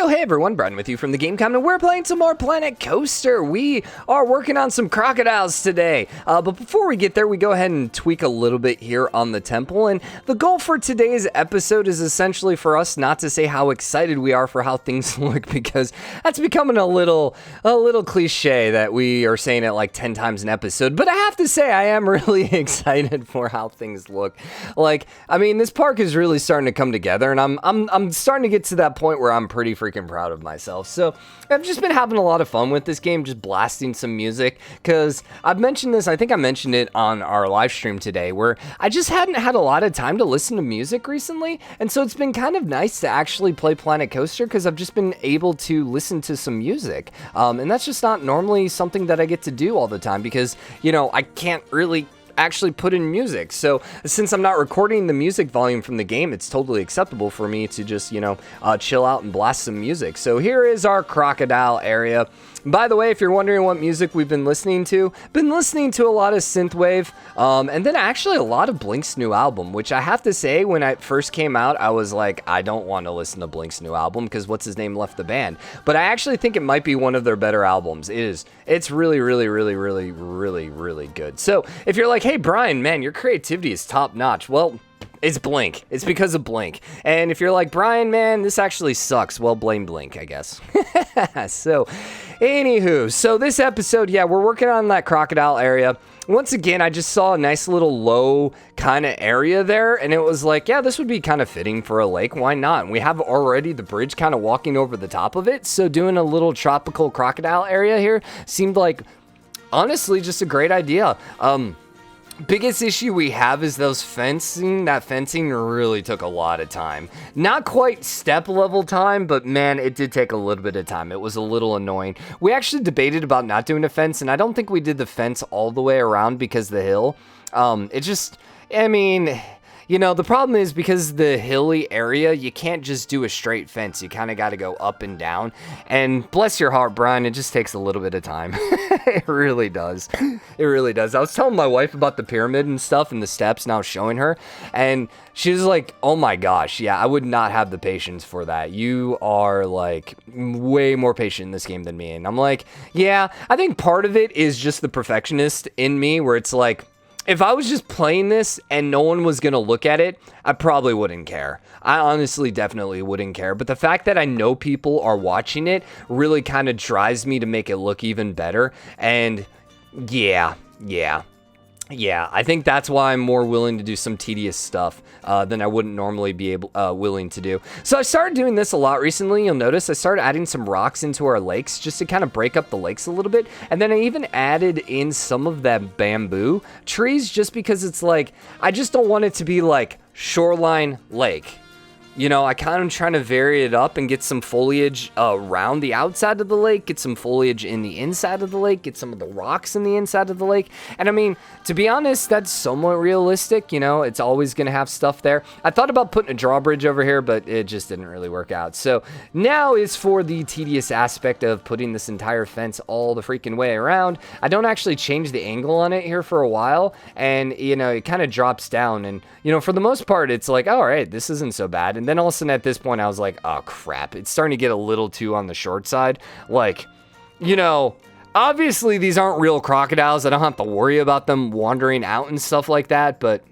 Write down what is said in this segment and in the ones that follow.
Yo, hey everyone, Brian with you from TheGameCommon, and we're playing some more Planet Coaster. We are working on some crocodiles today, but before we get there, we go ahead and tweak a little bit here on the temple, and the goal for today's episode is essentially for us not to say how excited we are for how things look, because that's becoming a little cliche that we are saying it like 10 times an episode, but I have to say I am really excited for how things look. Like, I mean, this park is really starting to come together, and I'm starting to get to that point where I'm pretty freaking proud of myself. So I've just been having a lot of fun with this game, just blasting some music, because I've mentioned this, I think I mentioned it on our live stream today, where I just hadn't had a lot of time to listen to music recently, and so it's been kind of nice to actually play Planet Coaster, because I've just been able to listen to some music, and that's just not normally something that I get to do all the time, because, you know, I can't really actually put in music. So since I'm not recording the music volume from the game, it's totally acceptable for me to just, you know, chill out and blast some music. So here is our crocodile area. By the way, if you're wondering what music we've been listening to a lot of synthwave, and then actually a lot of Blink's new album, which I have to say, when it first came out, I was like, I don't want to listen to Blink's new album because what's his name left the band. But I actually think it might be one of their better albums. It's really, really, really, really, really, really good. So if you're like, hey, Brian, man, your creativity is top notch. Well, it's Blink. It's because of Blink. And if you're like, Brian, man, this actually sucks, well, blame Blink, I guess. So, anywho, so this episode, yeah, we're working on that crocodile area. Once again, I just saw a nice little low kind of area there, and it was like, yeah, this would be kind of fitting for a lake. Why not? And we have already the bridge kind of walking over the top of it, so doing a little tropical crocodile area here seemed like, honestly, just a great idea. Biggest issue we have is those fencing. That fencing really took a lot of time. Not quite step level time, but man, it did take a little bit of time. It was a little annoying. We actually debated about not doing a fence, and I don't think we did the fence all the way around because the hill. It just, I mean, you know, the problem is because the hilly area, you can't just do a straight fence. You kind of got to go up and down. And bless your heart, Brian, it just takes a little bit of time. It really does. It really does. I was telling my wife about the pyramid and stuff and the steps, and I was showing her, and she was like, oh my gosh, yeah, I would not have the patience for that. You are like way more patient in this game than me. And I'm like, yeah, I think part of it is just the perfectionist in me, where it's like, if I was just playing this and no one was going to look at it, I probably wouldn't care. I honestly definitely wouldn't care. But the fact that I know people are watching it really kind of drives me to make it look even better. And yeah, I think that's why I'm more willing to do some tedious stuff than I wouldn't normally be willing to do. So I started doing this a lot recently. You'll notice I started adding some rocks into our lakes just to kind of break up the lakes a little bit. And then I even added in some of that bamboo trees just because it's like, I just don't want it to be like shoreline lake. You know, I kind of trying to vary it up and get some foliage around the outside of the lake, get some foliage in the inside of the lake, get some of the rocks in the inside of the lake. And I mean, to be honest, that's somewhat realistic. You know, it's always going to have stuff there. I thought about putting a drawbridge over here, but it just didn't really work out. So now is for the tedious aspect of putting this entire fence all the freaking way around. I don't actually change the angle on it here for a while. And, you know, it kind of drops down. And, you know, for the most part, it's like, all right, this isn't so bad. And then all of a sudden at this point, I was like, oh, crap. It's starting to get a little too on the short side. Like, you know, obviously these aren't real crocodiles. I don't have to worry about them wandering out and stuff like that, but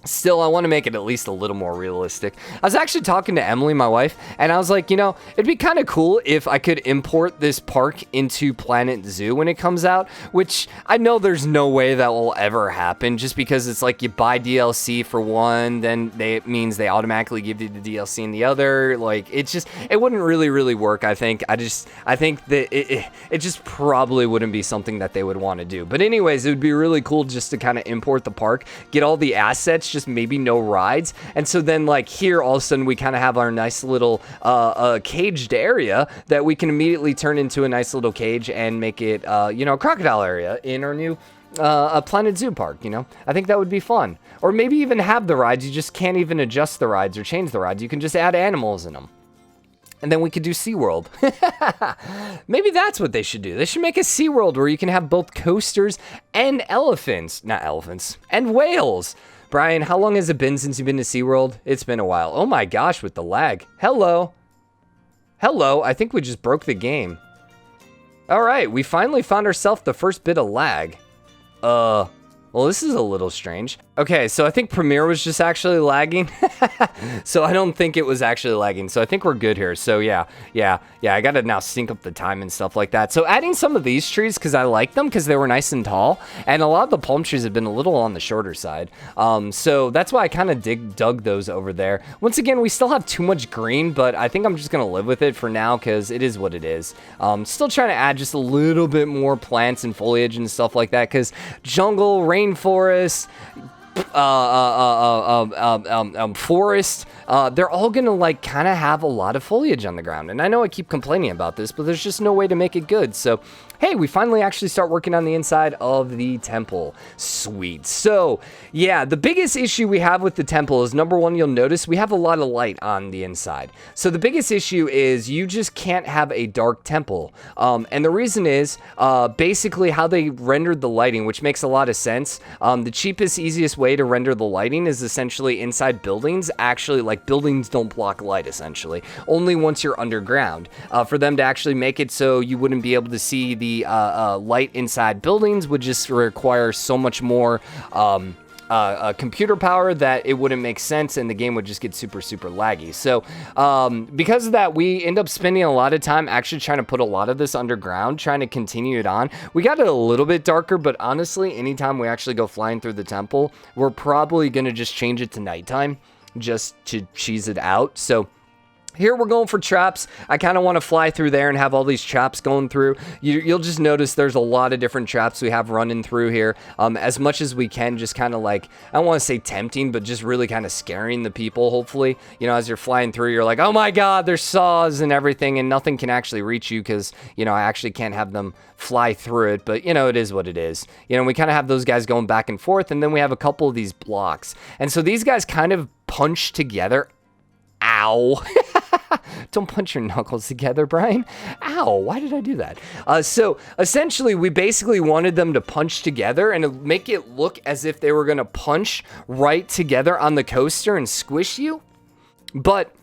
still, I want to make it at least a little more realistic. I was actually talking to Emily, my wife, and I was like, you know, it'd be kind of cool if I could import this park into Planet Zoo when it comes out, which I know there's no way that will ever happen, just because it's like you buy DLC for one, then it means they automatically give you the DLC in the other. Like, it wouldn't really work, I think. I think that it just probably wouldn't be something that they would want to do. But anyways, it would be really cool just to kind of import the park, get all the assets, just maybe no rides. And so then like here, all of a sudden we kind of have our nice little caged area that we can immediately turn into a nice little cage and make it, you know, a crocodile area in our new Planet Zoo park, you know. I think that would be fun. Or maybe even have the rides. You just can't even adjust the rides or change the rides. You can just add animals in them. And then we could do SeaWorld. Maybe that's what they should do. They should make a SeaWorld where you can have both coasters and and whales. Brian, how long has it been since you've been to SeaWorld? It's been a while. Oh my gosh, with the lag. Hello. Hello, I think we just broke the game. All right, we finally found ourselves the first bit of lag. Well, this is a little strange. Okay, so I think Premiere was just actually lagging. So I don't think it was actually lagging. So I think we're good here. So yeah, I gotta now sync up the time and stuff like that. So adding some of these trees, because I like them, because they were nice and tall. And a lot of the palm trees have been a little on the shorter side. So that's why I kind of dug those over there. Once again, we still have too much green, but I think I'm just gonna live with it for now, because it is what it is. Still trying to add just a little bit more plants and foliage and stuff like that, because jungle, rainforest, forest, they're all gonna like kind of have a lot of foliage on the ground. And I know I keep complaining about this, but there's just no way to make it good. So hey, we finally actually start working on the inside of the temple. Sweet. So yeah, the biggest issue we have with the temple is, number one, you'll notice we have a lot of light on the inside. So the biggest issue is you just can't have a dark temple. And the reason is basically how they rendered the lighting, which makes a lot of sense. The cheapest, easiest way to render the lighting is essentially inside buildings. Actually, like, buildings don't block light, essentially. Only once you're underground. For them to actually make it so you wouldn't be able to see the light inside buildings would just require so much more computer power that it wouldn't make sense, and the game would just get super laggy. So because of that, we end up spending a lot of time actually trying to put a lot of this underground, trying to continue it on. We got it a little bit darker, but honestly, anytime we actually go flying through the temple, we're probably going to just change it to nighttime just to cheese it out. So here we're going for traps. I kind of want to fly through there and have all these traps going through. You'll just notice there's a lot of different traps we have running through here. As much as we can, just kind of like, I don't want to say tempting, but just really kind of scaring the people, hopefully. You know, as you're flying through, you're like, oh my God, there's saws and everything, and nothing can actually reach you because, you know, I actually can't have them fly through it. But, you know, it is what it is. You know, we kind of have those guys going back and forth, and then we have a couple of these blocks. And so these guys kind of punch together. Ow. Don't punch your knuckles together, Brian. Ow, why did I do that? So essentially, we basically wanted them to punch together and make it look as if they were going to punch right together on the coaster and squish you. But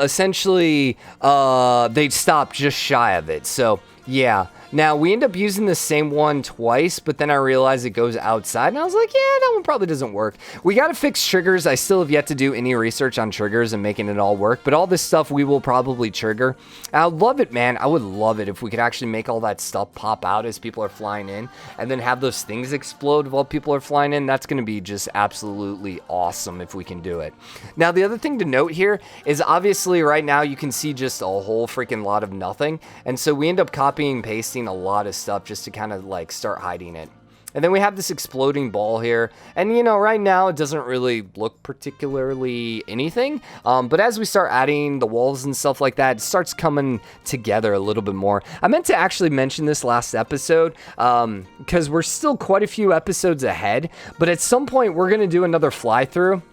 essentially, they'd stop just shy of it. So yeah. Now, we end up using the same one twice, but then I realized it goes outside, and I was like, yeah, that one probably doesn't work. We got to fix triggers. I still have yet to do any research on triggers and making it all work, but all this stuff we will probably trigger. I would love it, man. I would love it if we could actually make all that stuff pop out as people are flying in, and then have those things explode while people are flying in. That's going to be just absolutely awesome if we can do it. Now, the other thing to note here is obviously right now you can see just a whole freaking lot of nothing, and so we end up copying and pasting a lot of stuff just to kind of like start hiding it. And then we have this exploding ball here, and you know, right now it doesn't really look particularly anything, but as we start adding the walls and stuff like that, it starts coming together a little bit more. I meant to actually mention this last episode because we're still quite a few episodes ahead, but at some point we're going to do another fly through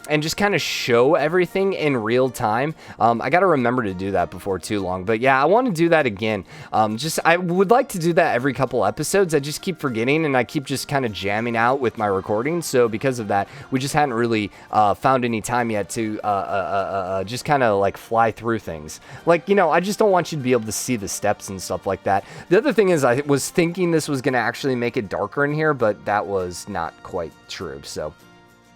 and just kind of show everything in real time. I got to remember to do that before too long. But yeah, I want to do that again. I would like to do that every couple episodes. I just keep forgetting, and I keep just kind of jamming out with my recording. So because of that, we just hadn't really found any time yet to just kind of like fly through things. Like, you know, I just don't want you to be able to see the steps and stuff like that. The other thing is, I was thinking this was going to actually make it darker in here, but that was not quite true. So.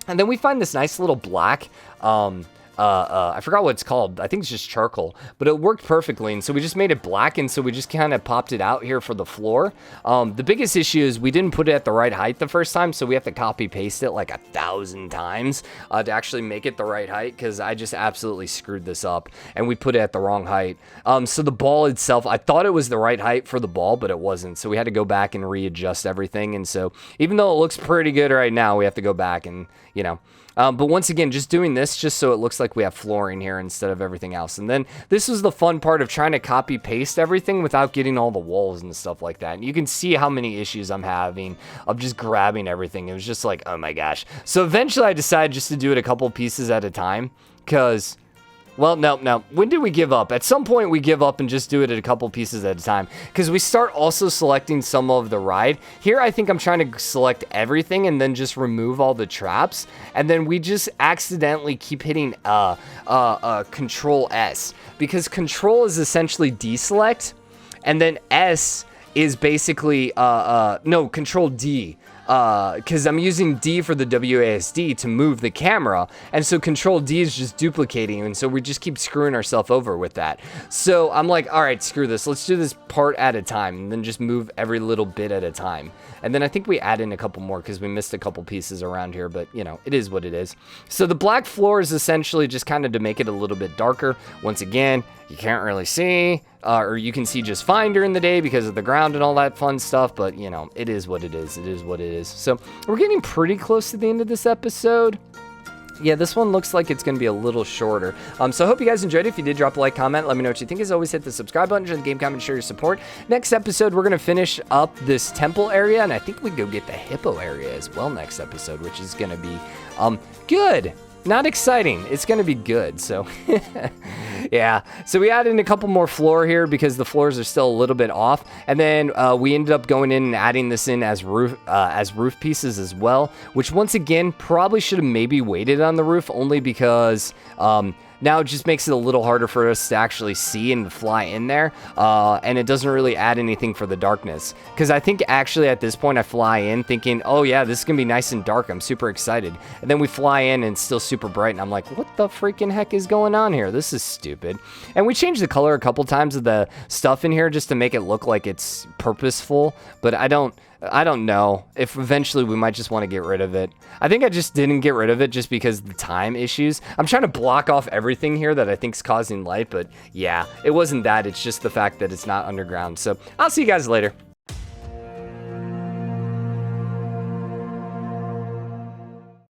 And then we find this nice little black, I forgot what it's called. I think it's just charcoal, but it worked perfectly. And so we just made it black. And so we just kind of popped it out here for the floor. The biggest issue is we didn't put it at the right height the first time. So we have to copy paste it like 1,000 times to actually make it the right height. Cause I just absolutely screwed this up and we put it at the wrong height. So the ball itself, I thought it was the right height for the ball, but it wasn't. So we had to go back and readjust everything. And so even though it looks pretty good right now, we have to go back and, you know, but once again, just doing this just so it looks like we have flooring here instead of everything else. And then this was the fun part of trying to copy paste everything without getting all the walls and stuff like that. And you can see how many issues I'm having of just grabbing everything. It was just like, oh my gosh. So eventually I decided just to do it a couple pieces at a time because Well, no. When do we give up? At some point, we give up and just do it at a couple pieces at a time. Because we start also selecting some of the ride. Here, I think I'm trying to select everything and then just remove all the traps. And then we just accidentally keep hitting Control S. Because Control is essentially deselect. And then S is basically, no, Control D. Because I'm using D for the WASD to move the camera, and so Control D is just duplicating, and so we just keep screwing ourselves over with that. So I'm like, all right, screw this. Let's do this part at a time, and then just move every little bit at a time. And then I think we add in a couple more because we missed a couple pieces around here, but you know, it is what it is. So the black floor is essentially just kind of to make it a little bit darker. Once again, you can't really see, or you can see just fine during the day because of the ground and all that fun stuff, but you know, it is what it is. It is what it is. So we're getting pretty close to the end of this episode. Yeah, this one looks like it's going to be a little shorter. So I hope you guys enjoyed it. If you did, drop a like, comment, let me know what you think. As always, hit the subscribe button, share the game, comment, share your support. Next episode, we're going to finish up this temple area, and I think we go get the hippo area as well next episode, which is going to be good. Not exciting. It's going to be good. So, yeah. So we added in a couple more floor here because the floors are still a little bit off. And then we ended up going in and adding this in as roof pieces as well, which once again, probably should have maybe waited on the roof only because now it just makes it a little harder for us to actually see and fly in there. And it doesn't really add anything for the darkness. Because I think actually at this point I fly in thinking, oh yeah, this is going to be nice and dark. I'm super excited. And then we fly in and it's still super bright. And I'm like, what the freaking heck is going on here? This is stupid. And we changed the color a couple times of the stuff in here just to make it look like it's purposeful. But I don't know if eventually we might just want to get rid of it. I think I just didn't get rid of it just because of the time issues. I'm trying to block off everything here that I think is causing light, but yeah, it wasn't that. It's just the fact that it's not underground. So I'll see you guys later.